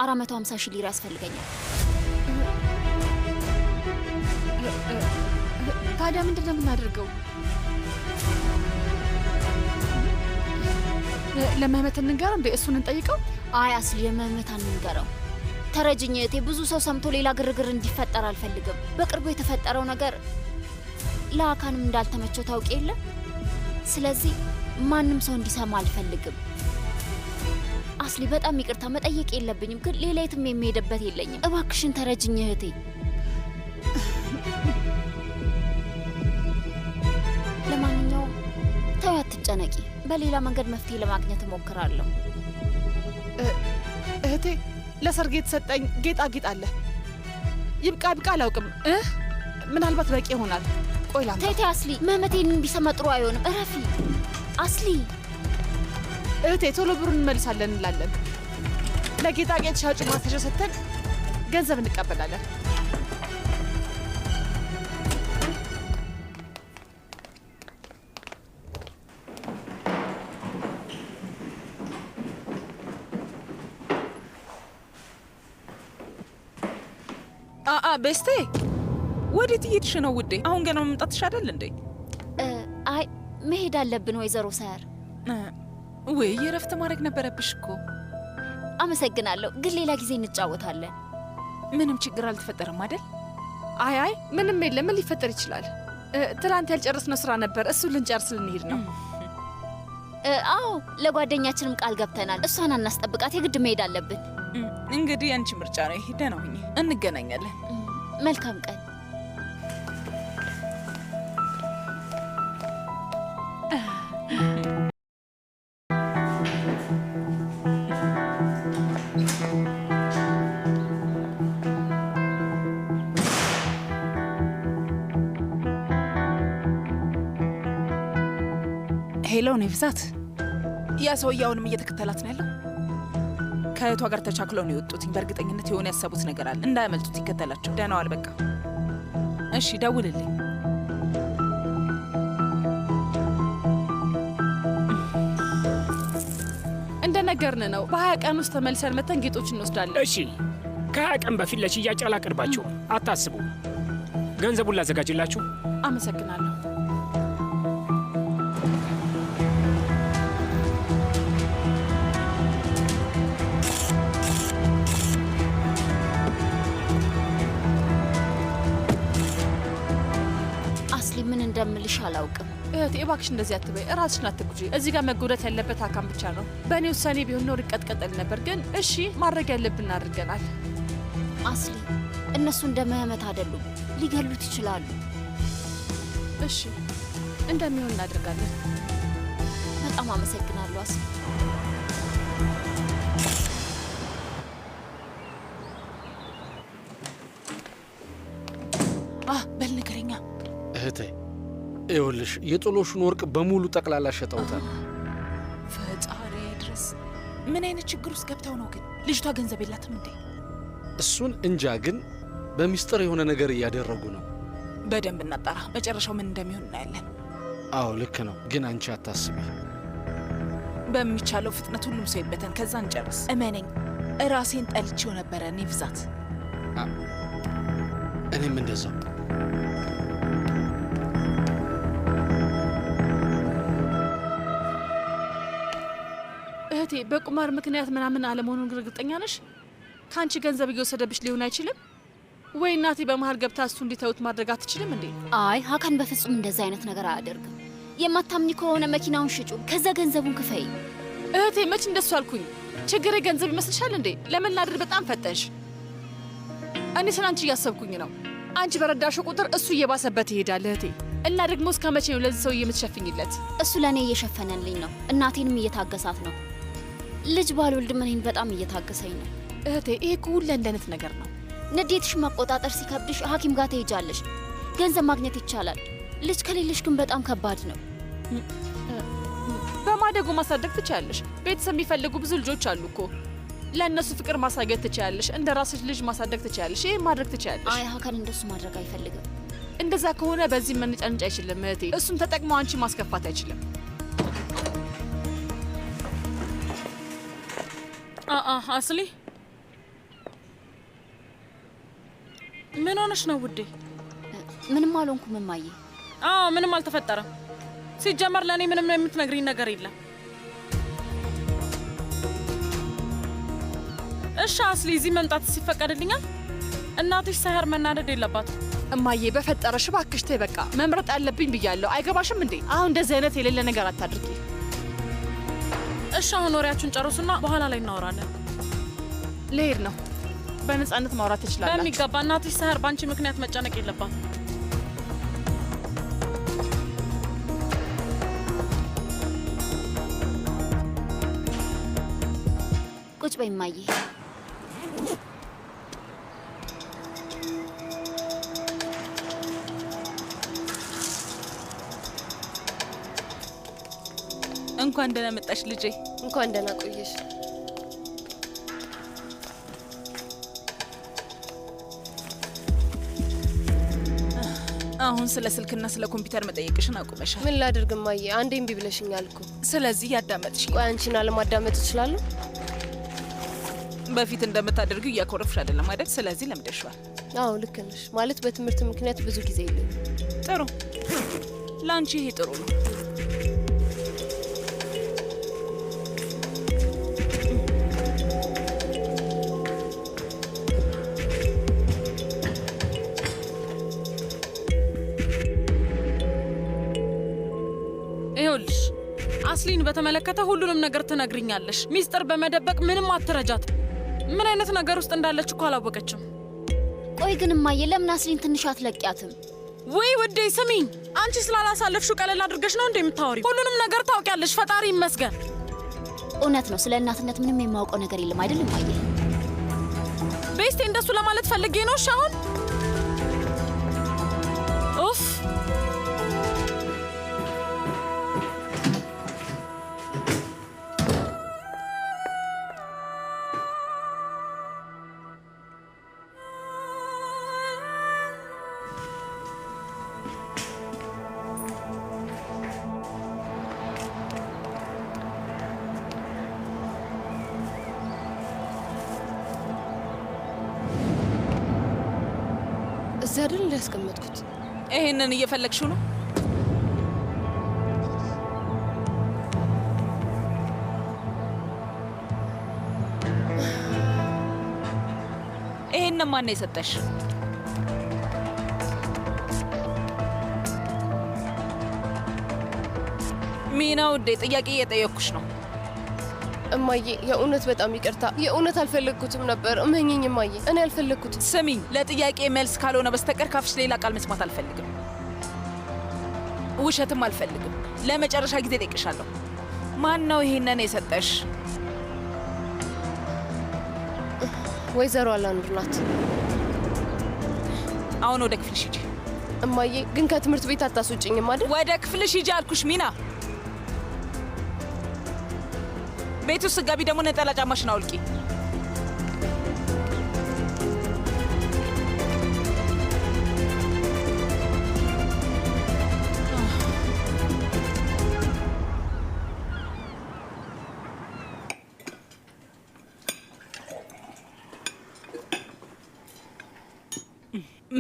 [SPEAKER 11] 450 ሺህ ሊራ ያስፈልገኛል።
[SPEAKER 5] ታዲያ ምንድን ነው የምናደርገው? ለመህመት እንንገረው እንዴ? እሱን እንጠይቀው?
[SPEAKER 11] አይ አስሊ፣ ለመህመት አንንገረው። ተረጅኝ እህቴ፣ ብዙ ሰው ሰምቶ ሌላ ግርግር እንዲፈጠር አልፈልግም። በቅርቡ የተፈጠረው ነገር ለሀካንም እንዳልተመቸው ታውቂ የለ። ስለዚህ ማንም ሰው እንዲሰማ አልፈልግም። አስሊ፣ በጣም ይቅርታ፣ መጠየቅ የለብኝም፣ ግን ሌላ የትም የሚሄድበት የለኝም። እባክሽን ተረጅኝ እህቴ። ለማንኛውም ተው፣ አትጨነቂ። በሌላ መንገድ መፍትሄ ለማግኘት እሞክራለሁ።
[SPEAKER 5] እህቴ፣ ለሰርግ የተሰጠኝ ጌጣጌጥ አለ። ይብቃ ይብቃ አላውቅም። ምናልባት በቂ ይሆናል። ቆይ ላምጣ።
[SPEAKER 11] ተይ አስሊ፣ መህመቴን ቢሰማ ጥሩ አይሆንም። እረፊ አስሊ።
[SPEAKER 5] እህቴ፣ ቶሎ ብሩን እንመልሳለን እንላለን። ለጌጣጌጥ ሻጩ ማስረጃ ሰጥተን ገንዘብ እንቀበላለን።
[SPEAKER 12] ቤስቴ፣ ወዴት እየሄድሽ ነው ውዴ? አሁን ገና መምጣትሽ አይደል እንዴ?
[SPEAKER 11] አይ መሄድ አለብን ወይዘሮ ሳር።
[SPEAKER 12] ወይ የረፍት ማድረግ ነበረብሽ እኮ።
[SPEAKER 11] አመሰግናለሁ፣ ግን ሌላ ጊዜ እንጫወታለን።
[SPEAKER 12] ምንም ችግር አልተፈጠረም አይደል?
[SPEAKER 5] አይ ምንም የለም። ምን ሊፈጠር ይችላል? ትላንት ያልጨረስነው ስራ ነበር፣ እሱ ልንጨርስ ልንሄድ ነው።
[SPEAKER 11] አዎ ለጓደኛችንም ቃል ገብተናል። እሷን አናስጠብቃት፣ የግድ መሄድ አለብን።
[SPEAKER 12] እንግዲህ አንቺ ምርጫ ነው ይሄ። ደህና ሁኚ፣ እንገናኛለን።
[SPEAKER 11] መልካም ቀን።
[SPEAKER 12] ሄሎ ኔፍዛት፣ ያ ሰውዬ አሁንም እየተከተላት ነው ያለው። ከእህቷ ጋር ተቻክለው ነው የወጡት። በእርግጠኝነት የሆነ ያሰቡት ነገር አለ። እንዳያመልጡት ይከተላቸው። ደህና ዋል። በቃ እሺ፣ ደውልልኝ።
[SPEAKER 5] እንደነገርን ነው በ20 ቀን ውስጥ ተመልሰን መተን ጌጦች እንወስዳለን።
[SPEAKER 13] እሺ፣ ከ20 ቀን በፊት ለሽያጭ አላቀርባችሁ፣ አታስቡ። ገንዘቡን ላዘጋጅላችሁ።
[SPEAKER 5] አመሰግናለሁ።
[SPEAKER 11] ምን እንደምልሽ አላውቅም።
[SPEAKER 5] እህቴ እባክሽ እንደዚህ አትበይ፣ ራስሽን አትጉጂ። እዚህ ጋር መጎዳት ያለበት አካም ብቻ ነው። በእኔ ውሳኔ ቢሆን ኖር ይቀጥቀጠል ነበር፣ ግን እሺ ማድረግ ያለብን አድርገናል።
[SPEAKER 11] አስሊ፣ እነሱ እንደ ምህመት አይደሉም፣ ሊገሉት ይችላሉ።
[SPEAKER 5] እሺ እንደሚሆን እናደርጋለን።
[SPEAKER 11] በጣም አመሰግናለሁ አስሊ።
[SPEAKER 12] በል ንገረኛ
[SPEAKER 9] እህቴ። ይኸውልሽ የጥሎሹን ወርቅ በሙሉ ጠቅላላ ሸጠውታል።
[SPEAKER 12] ፈጣሪ ድረስ ምን አይነት ችግር ውስጥ ገብተው ነው ግን? ልጅቷ ገንዘብ የላትም እንዴ?
[SPEAKER 9] እሱን እንጃ፣ ግን በሚስጥር የሆነ ነገር እያደረጉ ነው።
[SPEAKER 12] በደንብ እናጣራ፣ መጨረሻው ምን እንደሚሆን እናያለን።
[SPEAKER 9] አዎ ልክ ነው፣ ግን አንቺ አታስቢ።
[SPEAKER 12] በሚቻለው ፍጥነት ሁሉም ሰው ይበተን፣ ከዛ እንጨርስ። እመነኝ፣ ራሴን ጠልቼው ነበረ ኔፍዛት።
[SPEAKER 9] እኔም እንደዛው።
[SPEAKER 5] እህቴ በቁማር ምክንያት ምናምን አለመሆኑን እርግጠኛ ነሽ? ከአንቺ ገንዘብ እየወሰደብሽ ሊሆን አይችልም ወይ? እናቴ በመሀል ገብታ እሱ እንዲተውት ማድረግ አትችልም እንዴ?
[SPEAKER 11] አይ ሀካን በፍጹም እንደዚህ አይነት ነገር አያደርግም። የማታምኝ ከሆነ መኪናውን ሽጩ፣ ከዛ ገንዘቡን ክፈይ።
[SPEAKER 5] እህቴ መች እንደሱ አልኩኝ? ችግሬ ገንዘብ ይመስልሻል እንዴ? ለመናደድ በጣም ፈጠንሽ። እኔ ስለ አንቺ እያሰብኩኝ ነው። አንቺ በረዳሽው ቁጥር እሱ እየባሰበት ይሄዳል እህቴ። እና ደግሞ እስከ መቼ ነው ለዚህ ሰው የምትሸፍኝለት?
[SPEAKER 11] እሱ ለእኔ እየሸፈነልኝ ነው፣ እናቴንም እየታገሳት ነው። ልጅ ባልወልድም እኔን በጣም እየታገሰኝ ነው።
[SPEAKER 5] እህቴ ይሄ እኮ ሁሉ እንደነት ነገር ነው።
[SPEAKER 11] ንዴትሽ መቆጣጠር ሲከብድሽ ሐኪም ጋር ትሄጃለሽ። ገንዘብ ማግኘት ይቻላል። ልጅ ከሌለሽ ግን በጣም ከባድ ነው።
[SPEAKER 5] በማደጎ ማሳደግ ትችያለሽ። ቤተሰብ የሚፈልጉ ብዙ ልጆች አሉ እኮ። ለእነሱ ፍቅር ማሳየት ትችያለሽ። እንደ ራስሽ ልጅ ማሳደግ ትችያለሽ። ይሄ ማድረግ ትችያለሽ።
[SPEAKER 11] አይ ሀካን እንደሱ ማድረግ አይፈልግም።
[SPEAKER 5] እንደዛ ከሆነ በዚህ መነጫነጭ አይችልም እህቴ። እሱን ተጠቅሞ አንቺ ማስከፋት አይችልም።
[SPEAKER 14] አስሊ ምን ሆነሽ ነው ውዴ?
[SPEAKER 11] ምንም አልሆንኩም እማዬ።
[SPEAKER 14] ምንም አልተፈጠረም። ሲጀመር ለእኔ ምንም ነው የምትነግሪኝ ነገር የለም። እሺ አስሊ እዚህ መምጣት ሲፈቀድልኛል? እናትሽ ሰህር መናደድ የለባትም።
[SPEAKER 5] እማዬ በፈጠረሽ እባክሽ ተይ በቃ። መምረጥ አለብኝ ብያለሁ። አይገባሽም እንዴ? አሁን እንደዚህ አይነት የሌለ ነገር አታድርጊ።
[SPEAKER 14] እሺ አሁን ወሬያችሁን ጨርሱና በኋላ ላይ እናወራለን።
[SPEAKER 5] ልሄድ ነው። በነፃነት ማውራት ትችላላችሁ።
[SPEAKER 14] በሚገባ። እናትሽ ሰህር በአንቺ ምክንያት መጨነቅ የለባትም።
[SPEAKER 11] ቁጭ በይ እማዬ።
[SPEAKER 12] እንኳን ደህና መጣሽ ልጄ።
[SPEAKER 7] እንኳን ደህና ቆየሽ።
[SPEAKER 12] አሁን ስለ ስልክና ስለ ኮምፒውተር መጠየቅሽን አቁመሻል።
[SPEAKER 7] ምን ላድርግ እማዬ? አንዴ እምቢ ብለሽኛል እኮ።
[SPEAKER 12] ስለዚህ ያዳመጥሽ።
[SPEAKER 7] ቆይ አንቺን አለማዳመጥ እችላለሁ?
[SPEAKER 12] በፊት እንደምታደርጊው እያኮረፍሽ አይደለም አይደል? ስለዚህ ለምደሽዋል።
[SPEAKER 7] አዎ ልክ ነሽ። ማለት በትምህርት ምክንያት ብዙ ጊዜ የለኝም።
[SPEAKER 12] ጥሩ፣ ለአንቺ ይሄ ጥሩ ነው።
[SPEAKER 14] ይኸውልሽ አስሊን በተመለከተ ሁሉንም ነገር ትነግሪኛለሽ። ሚስጥር በመደበቅ ምንም አትረጃት። ምን አይነት ነገር ውስጥ እንዳለች እኮ አላወቀችም።
[SPEAKER 11] ቆይ ግን እማዬ ለምን አስሊን ትንሽ አትለቂያትም?
[SPEAKER 14] ወይ ውዴ ስሚኝ፣ አንቺ ስላላሳለፍሽው ቀለል አድርገሽ ነው እንደምታወሪው። ሁሉንም ነገር ታውቂያለሽ። ፈጣሪ ይመስገን።
[SPEAKER 11] እውነት ነው። ስለ እናትነት ምንም የማውቀው ነገር የለም አይደል እማዬ?
[SPEAKER 14] ቤስቴ እንደሱ ለማለት ፈልጌ ነው። እሺ አሁን ኡፍ
[SPEAKER 7] እዛ አይደል እንዳስቀመጥኩት?
[SPEAKER 12] ይሄንን እየፈለግሽው ነው? ይሄንን ማን ነው የሰጠሽ? ሚና ውዴ፣ ጥያቄ እየጠየቅኩሽ ነው።
[SPEAKER 7] እማዬ የእውነት በጣም ይቅርታ። የእውነት አልፈለግኩትም ነበር። እመኝኝ እማዬ፣ እኔ አልፈለግኩትም።
[SPEAKER 12] ስሚኝ፣ ለጥያቄ መልስ ካልሆነ በስተቀር ካፍሽ ሌላ ቃል መስማት አልፈልግም። ውሸትም አልፈልግም። ለመጨረሻ ጊዜ ጠይቅሻለሁ። ማን ነው ይሄንን የሰጠሽ?
[SPEAKER 7] ወይዘሮ አላኑር ናት።
[SPEAKER 12] አሁን ወደ ክፍልሽ ሂጂ።
[SPEAKER 7] እማዬ ግን ከትምህርት ቤት አታስወጭኝም አይደል?
[SPEAKER 12] ወደ ክፍልሽ ሂጂ አልኩሽ ሚና። ቤት ውስጥ ገቢ ደግሞ ነጠላ ጫማሽን አውልቂ።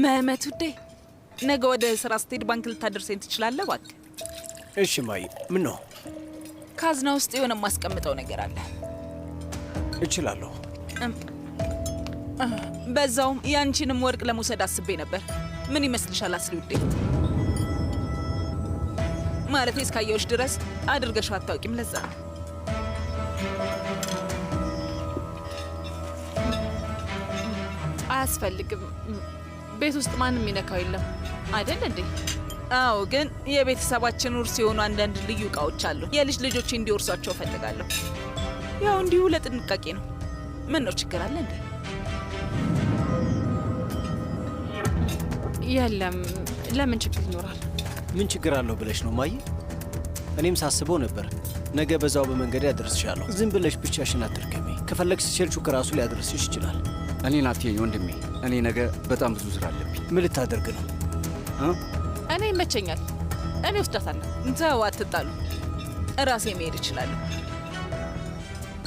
[SPEAKER 12] መህመት ውዴ፣ ነገ ወደ ስራ ስትሄድ ባንክ ልታደርሰኝ ትችላለህ? እባክህ።
[SPEAKER 6] እሺ ማይ፣ ምን ነው?
[SPEAKER 12] ካዝና ውስጥ የሆነ የማስቀምጠው ነገር አለ።
[SPEAKER 6] እችላለሁ።
[SPEAKER 12] በዛውም ያንቺንም ወርቅ ለመውሰድ አስቤ ነበር። ምን ይመስልሻል አስሊ ውዴ? ማለቴ እስካየሁሽ ድረስ አድርገሽው አታውቂም። ለዛ ነው።
[SPEAKER 5] አያስፈልግም። ቤት ውስጥ ማንም ይነካው የለም አይደል እንዴ?
[SPEAKER 12] አዎ፣ ግን የቤተሰባችን ውርስ የሆኑ አንዳንድ ልዩ እቃዎች አሉ። የልጅ ልጆቼ እንዲወርሷቸው እፈልጋለሁ። ያው እንዲሁ ለጥንቃቄ ነው። ምን ነው ችግር አለ እንዴ?
[SPEAKER 5] የለም። ለምን ችግር ይኖራል?
[SPEAKER 6] ምን ችግር አለው ብለሽ ነው ማየ? እኔም ሳስበው ነበር። ነገ በዛው በመንገድ ያደርስሻለሁ። ዝም ብለሽ ብቻሽን አትርከሚ። ከፈለግሽ ቸልቹ ከራሱ ሊያደርስሽ ይችላል።
[SPEAKER 2] እኔን አትየኝ ወንድሜ። እኔ ነገ በጣም ብዙ ስራ አለብኝ።
[SPEAKER 6] ምን ልታደርግ ነው?
[SPEAKER 5] እኔ ይመቸኛል። እኔ ወስዳታለሁ።
[SPEAKER 12] ተው፣ አትጣሉ። እራሴ መሄድ እችላለሁ።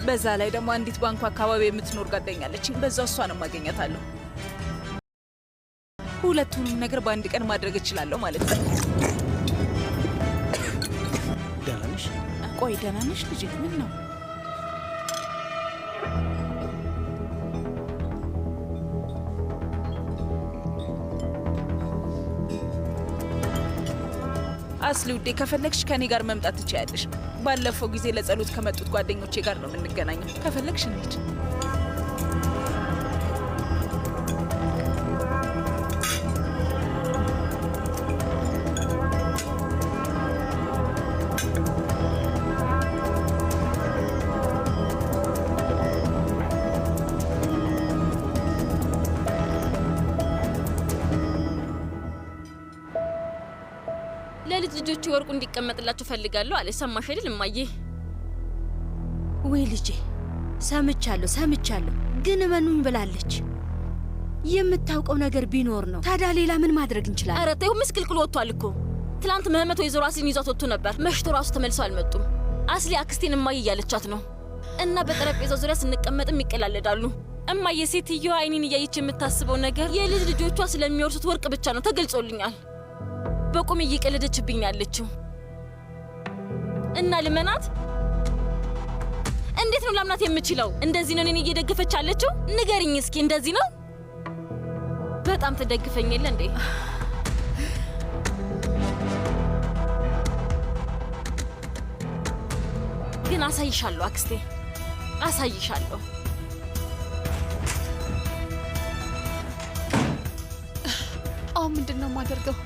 [SPEAKER 12] በዛ ላይ ደግሞ አንዲት ባንኩ አካባቢ የምትኖር ጓደኛለች። በዛው እሷንም አገኛታለሁ። ሁለቱንም ነገር በአንድ ቀን ማድረግ እችላለሁ ማለት ነው።
[SPEAKER 6] ደህና ነሽ?
[SPEAKER 12] ቆይ ደህና ነሽ ልጄ? ምን ነው? አስሊ ውዴ፣ ከፈለግሽ ከኔ ጋር መምጣት ትችያለሽ። ባለፈው ጊዜ ለጸሎት ከመጡት ጓደኞቼ ጋር ነው የምንገናኘው። ከፈለግሽ እንሂድ።
[SPEAKER 15] ለልጅ ልጆች ወርቁ እንዲቀመጥላችሁ ፈልጋለሁ አለ። ሰማሽ አይደል እማዬ?
[SPEAKER 8] ወይ ልጄ፣ ሰምቻለሁ፣ ግን እመኑኝ ብላለች። የምታውቀው ነገር ቢኖር ነው። ታዲያ ሌላ ምን ማድረግ እንችላለን?
[SPEAKER 15] ኧረ ተይው፣ ምስቅልቅል ወጥቷል እኮ። ትላንት ምህመት ወይዘሮ አስሊን ይዟት ወጥቶ ነበር። መሽቶ ራሱ ተመልሰው አልመጡም። አስሊ አክስቴን እማዬ እያለቻት ነው። እና በጠረጴዛው ዙሪያ ስንቀመጥም ይቀላለዳሉ። እማዬ፣ ሴትዮዋ አይኔን እያየች የምታስበው ነገር የልጅ ልጆቿ ስለሚወርሱት ወርቅ ብቻ ነው። ተገልጾልኛል። በቁም እየቀለደችብኝ ያለችው እና ልመናት? እንዴት ነው ላምናት የምችለው? እንደዚህ ነው እኔን እየደገፈች ያለችው? ንገሪኝ እስኪ፣ እንደዚህ ነው? በጣም ትደግፈኝ የለ እንዴ? አሳይሻለሁ አክስቴ፣ አሳይሻለሁ።
[SPEAKER 5] አሁን ምንድን ነው የማደርገው?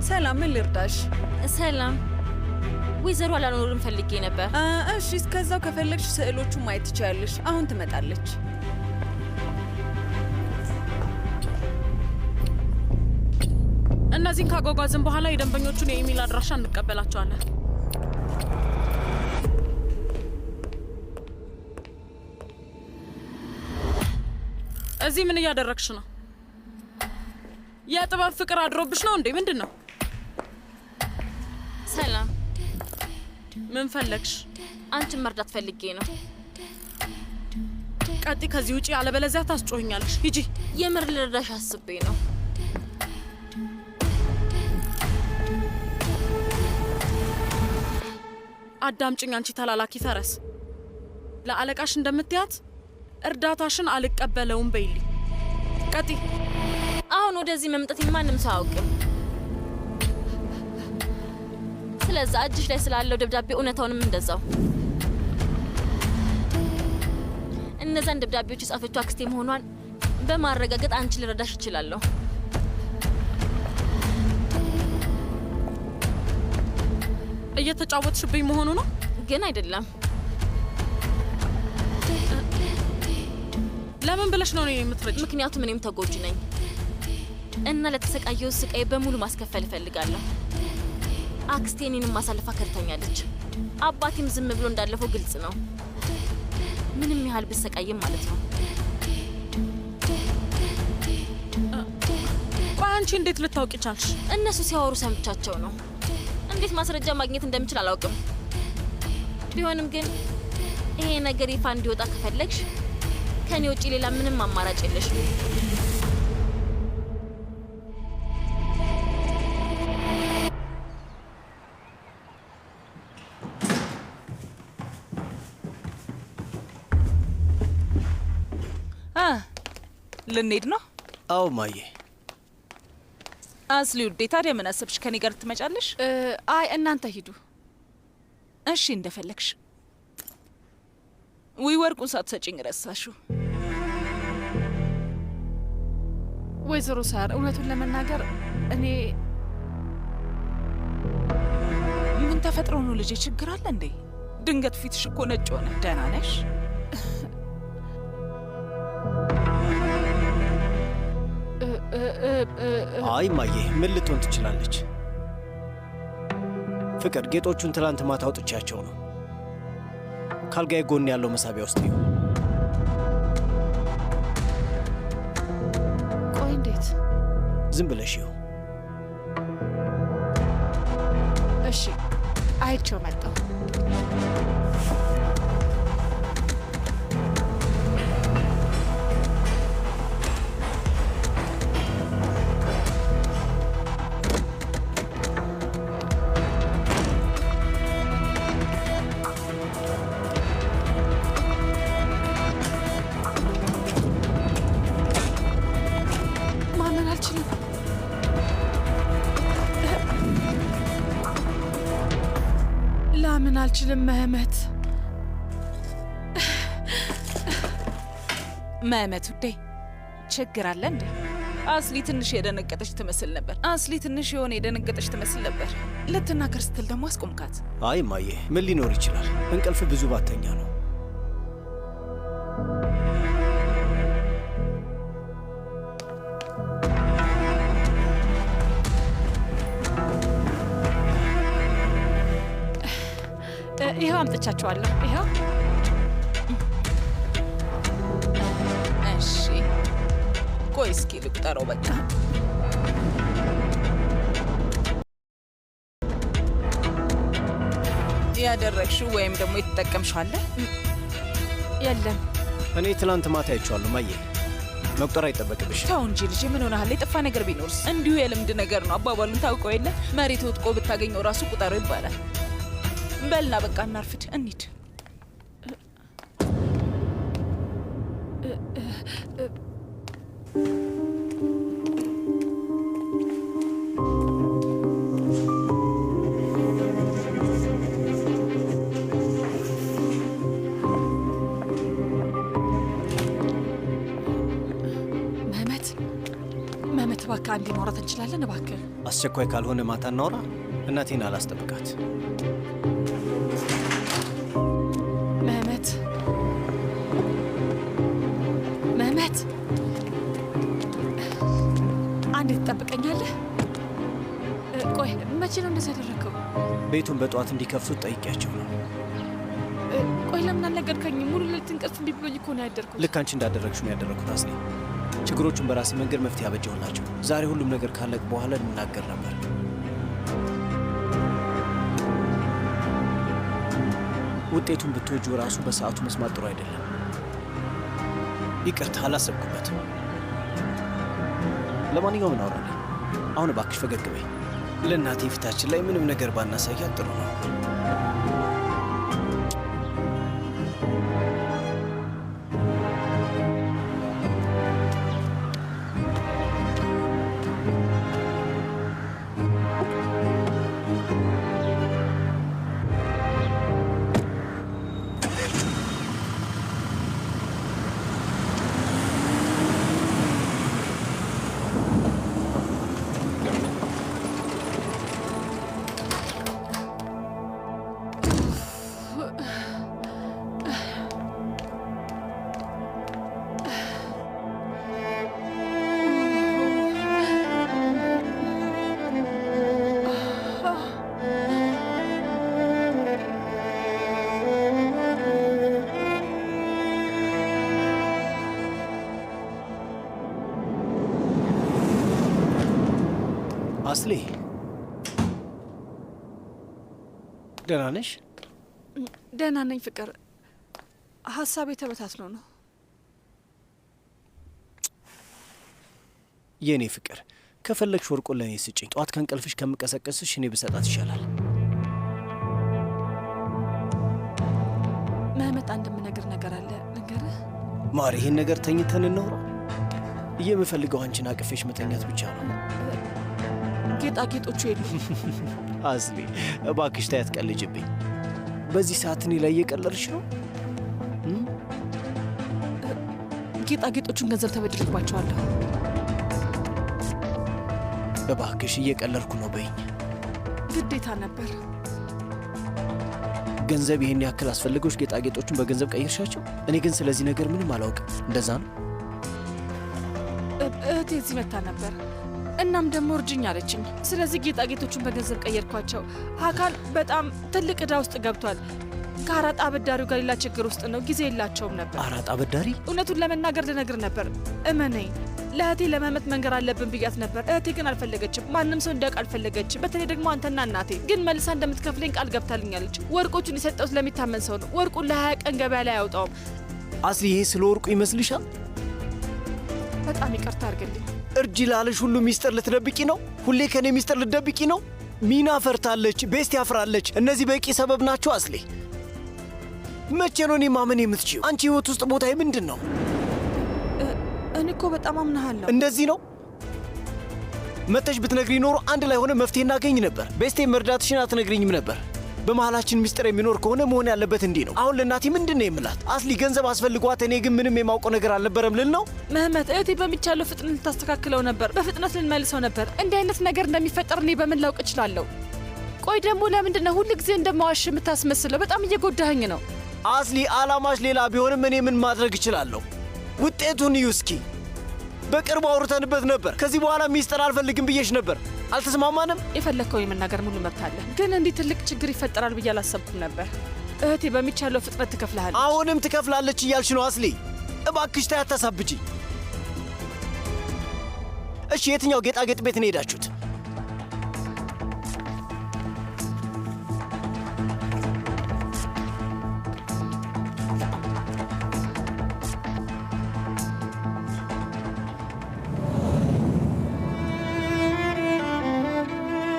[SPEAKER 12] ሰላም፣ ምን ልርዳሽ?
[SPEAKER 15] ሰላም፣ ወይዘሮ አላኖርን ፈልጌ ነበር።
[SPEAKER 12] እሺ፣ እስከዛው ከፈለግሽ ስዕሎቹን ማየት ትችያለሽ። አሁን ትመጣለች።
[SPEAKER 14] እነዚህን ካጓጓዝን በኋላ የደንበኞቹን የኢሜል አድራሻ እንቀበላቸዋለን። እዚህ ምን እያደረግሽ ነው? የጥበብ ፍቅር አድሮብሽ ነው እንዴ? ምንድን ነው?
[SPEAKER 15] ሰላም፣
[SPEAKER 14] ምን ፈለግሽ?
[SPEAKER 15] አንቺን መርዳት ፈልጌ ነው።
[SPEAKER 14] ቀጢ፣ ከዚህ ውጪ፣ አለበለዚያ ታስጮኛለሽ። ሂጂ።
[SPEAKER 15] የምር ልረዳሽ አስቤ ነው።
[SPEAKER 14] አዳምጪኝ አንቺ ተላላኪ ፈረስ። ለአለቃሽ እንደምትያት እርዳታሽን አልቀበለውም በይልኝ። ቀጢ።
[SPEAKER 15] አሁን ወደዚህ መምጣት ማንም ሰው አያውቅም። ስለዛ እጅሽ ላይ ስላለው ደብዳቤ እውነታውንም እንደዛው። እነዛን ደብዳቤዎች የጻፈችው አክስቴ መሆኗን በማረጋገጥ አንቺ ልረዳሽ እችላለሁ።
[SPEAKER 14] እየተጫወትሽብኝ መሆኑ ነው?
[SPEAKER 15] ግን አይደለም።
[SPEAKER 14] ለምን ብለሽ ነው እኔን የምትረጂ?
[SPEAKER 15] ምክንያቱም እኔም ተጎጂ ነኝ እና ለተሰቃየው ስቃይ በሙሉ ማስከፈል እፈልጋለሁ። አክስቴ እኔንም ማሳለፋ ከድታኛለች። አባቴም ዝም ብሎ እንዳለፈው ግልጽ ነው። ምንም ያህል ብሰቃይም ማለት ነው።
[SPEAKER 14] ቆይ አንቺ እንዴት ልታውቂ ቻልሽ?
[SPEAKER 15] እነሱ ሲያወሩ ሰምቻቸው ነው። እንዴት ማስረጃ ማግኘት እንደምችል አላውቅም። ቢሆንም ግን ይሄ ነገር ይፋ እንዲወጣ ከፈለግሽ ከኔ ውጪ ሌላ ምንም አማራጭ የለሽም።
[SPEAKER 12] ልንሄድ ነው?
[SPEAKER 6] አዎ ማዬ።
[SPEAKER 12] አስሊ ውዴ፣ ታዲያ ምን አሰብሽ? ከኔ ጋር ትመጫለሽ?
[SPEAKER 5] አይ እናንተ ሂዱ።
[SPEAKER 12] እሺ፣ እንደፈለግሽ። ውይ ወርቁን ሳትሰጪኝ ረሳሽው።
[SPEAKER 5] ወይዘሮ ሳር፣ እውነቱን ለመናገር እኔ
[SPEAKER 12] ምን ተፈጥሮ ነው ልጄ? ችግር አለ እንዴ? ድንገት ፊትሽ እኮ ነጭ ሆነ። ደህና ነሽ?
[SPEAKER 6] አይ ማዬ፣ ምን ልትሆን ትችላለች? ፍቅር፣ ጌጦቹን ትላንት ማታ አውጥቻቸው ነው። ካልጋዬ ጎን ያለው መሳቢያ ውስጥ ይሁ።
[SPEAKER 5] ቆይ እንዴት?
[SPEAKER 6] ዝም ብለሽ ይሁ።
[SPEAKER 5] እሺ፣ አይቼው መጣሁ። ላምን አልችልም። መህመት
[SPEAKER 12] መህመት ውዴ፣ ችግር አለ እንዴ? አስሊ ትንሽ የደነገጠች ትመስል ነበር። ልትናገር ስትል ደግሞ አስቆምካት።
[SPEAKER 6] አይ እማዬ፣ ምን ሊኖር ይችላል? እንቅልፍ ብዙ ባተኛ ነው።
[SPEAKER 5] ይኸው አምጥቻቸዋለሁ። ይኸው
[SPEAKER 12] እሺ፣ ቆይ እስኪ ልቁጠረው። በቃ ያደረግሽው ወይም ደግሞ የተጠቀምሽው አለ?
[SPEAKER 5] የለም።
[SPEAKER 6] እኔ ትላንት ማታ አይቼዋለሁ እማዬ። መቁጠር አይጠበቅብሽ።
[SPEAKER 12] ተው እንጂ ልጅ፣ ምን ሆነሃል? የጠፋ ነገር ቢኖርስ? እንዲሁ የልምድ ነገር ነው። አባባሉን ታውቀው የለ? መሬት ወጥቆ ብታገኘው ራሱ ቁጠረው ይባላል። በልና በቃ እናርፍድ፣ እንሂድ።
[SPEAKER 5] መህመት፣ እባክህ አንዴ ማውራት እንችላለን? እባክህ።
[SPEAKER 6] አስቸኳይ ካልሆነ ማታ እናውራ። እናቴን አላስጠብቃት። መህመት፣ አንዴ ትጠብቀኛለህ? ቆይ መቼ ነው እንደዚህ ያደረገው? ቤቱን በጠዋት እንዲከፍቱት ጠይቄያቸው ነው።
[SPEAKER 5] ቆይ ለምን አልነገርከኝም? ሙሉ ሌሊት እንቅልፍ እምቢ ብሎኝ እኮ ነው ያደርኩት።
[SPEAKER 6] ልክ አንቺ እንዳደረግሽ ነው ያደረግኩት አስሊ። ችግሮቹን በራሴ መንገድ መፍትሄ አበጀሁላቸው። ዛሬ ሁሉም ነገር ካለቅ በኋላ እንናገር ነበር። ውጤቱን ብትወጁ ራሱ በሰዓቱ መስማት ጥሩ አይደለም። ይቅርታ፣ አላሰብኩበትም። ለማንኛውም እናወራለን። አሁን እባክሽ ፈገግ በይ። ለእናቴ ፊታችን ላይ ምንም ነገር ባናሳያት ጥሩ ነው። አስሊ፣ ደህና ነሽ?
[SPEAKER 5] ደህና ነኝ ፍቅር። ሀሳቤ ተበታትኖ ነው።
[SPEAKER 6] የእኔ ፍቅር፣ ከፈለግሽ ወርቁን ለእኔ ስጭኝ። ጠዋት ከእንቅልፍሽ ከምቀሰቀስሽ እኔ ብሰጣት ይሻላል።
[SPEAKER 5] መህመት፣ አንድ የምነግር ነገር አለ። ልንገርህ?
[SPEAKER 6] ማር፣ ይህን ነገር ተኝተን እናውራ። የምፈልገው አንቺን አቅፌሽ መተኛት ብቻ ነው።
[SPEAKER 5] ጌጣጌጦቹ የሉ።
[SPEAKER 6] አስሊ እባክሽ ታይ፣ አትቀልጅብኝ። በዚህ ሰዓት እኔ ላይ እየቀለድሽ ነው።
[SPEAKER 5] ጌጣጌጦቹን ገንዘብ ተበድሬባቸዋለሁ።
[SPEAKER 6] እባክሽ እየቀለድኩ ነው በይኝ።
[SPEAKER 5] ግዴታ ነበር።
[SPEAKER 6] ገንዘብ ይሄን ያክል አስፈልገሽ ጌጣጌጦቹን በገንዘብ ቀይርሻቸው? እኔ ግን ስለዚህ ነገር ምንም አላውቅም። እንደዛ ነው?
[SPEAKER 5] እህቴ እዚህ መታ ነበር። እናም ደግሞ እርጅኝ አለችኝ። ስለዚህ ጌጣጌጦቹን በገንዘብ ቀየርኳቸው። ሀካን በጣም ትልቅ ዕዳ ውስጥ ገብቷል። ከአራጣ አበዳሪው ጋር ሌላ ችግር ውስጥ ነው። ጊዜ የላቸውም ነበር።
[SPEAKER 6] አራጣ አበዳሪ?
[SPEAKER 5] እውነቱን ለመናገር ልነግር ነበር። እመነኝ፣ ለእህቴ ለመህመት መንገር አለብን ብያት ነበር። እህቴ ግን አልፈለገችም። ማንም ሰው እንዲያውቅ አልፈለገችም። በተለይ ደግሞ አንተና እናቴ። ግን መልሳ እንደምትከፍለኝ ቃል ገብታልኛለች። ወርቆቹን የሰጠሁት ለሚታመን ሰው ነው። ወርቁን ለ20 ቀን ገበያ ላይ አያውጣውም።
[SPEAKER 6] አስሊ፣ ይሄ ስለ ወርቁ ይመስልሻል?
[SPEAKER 5] በጣም ይቅርታ አድርግልኝ።
[SPEAKER 6] እርጅ ላለሽ ሁሉ ሚስጥር ልትደብቂ ነው? ሁሌ ከኔ ሚስጥር ልትደብቂ ነው? ሚና ፈርታለች፣ ቤስት ያፍራለች። እነዚህ በቂ ሰበብ ናቸው። አስሊ፣ መቼ ነው እኔ ማመን የምትችይው? አንቺ ህይወት ውስጥ ቦታዬ ምንድን ነው?
[SPEAKER 5] እኔ እኮ በጣም አምናሃለሁ።
[SPEAKER 6] እንደዚህ ነው? መተሽ ብትነግሪ ኖሮ አንድ ላይ ሆነ መፍትሄ እናገኝ ነበር። ቤስቴ መርዳትሽን አትነግሪኝም ነበር። በመሃላችን ሚስጥር የሚኖር ከሆነ መሆን ያለበት እንዲህ ነው። አሁን ለእናቴ ምንድን ነው የምላት? አስሊ ገንዘብ አስፈልጓት፣ እኔ ግን ምንም የማውቀው ነገር አልነበረም ልል ነው?
[SPEAKER 5] ምህመት እህቴ በሚቻለው ፍጥነት ልታስተካክለው ነበር፣ በፍጥነት ልንመልሰው ነበር። እንዲህ አይነት ነገር እንደሚፈጠር እኔ በምን ላውቅ እችላለሁ? ቆይ ደግሞ ለምንድን ነው ሁል ጊዜ እንደማዋሽ የምታስመስለው? በጣም እየጎዳኸኝ ነው።
[SPEAKER 6] አስሊ አላማሽ ሌላ ቢሆንም እኔ ምን ማድረግ እችላለሁ? ውጤቱን እዩ እስኪ። በቅርቡ አውርተንበት ነበር። ከዚህ በኋላ ሚስጥር አልፈልግም ብዬሽ ነበር። አልተስማማንም?
[SPEAKER 5] የፈለግከው የመናገር ሙሉ መብት አለ፣ ግን እንዲህ ትልቅ ችግር ይፈጠራል ብዬ አላሰብኩም ነበር። እህቴ በሚቻለው ፍጥነት ትከፍልሃለች።
[SPEAKER 6] አሁንም ትከፍላለች እያልሽ ነው አስሊ? እባክሽ ታይ፣ አታሳብጂ። እሺ የትኛው ጌጣጌጥ ቤት ነው ሄዳችሁት?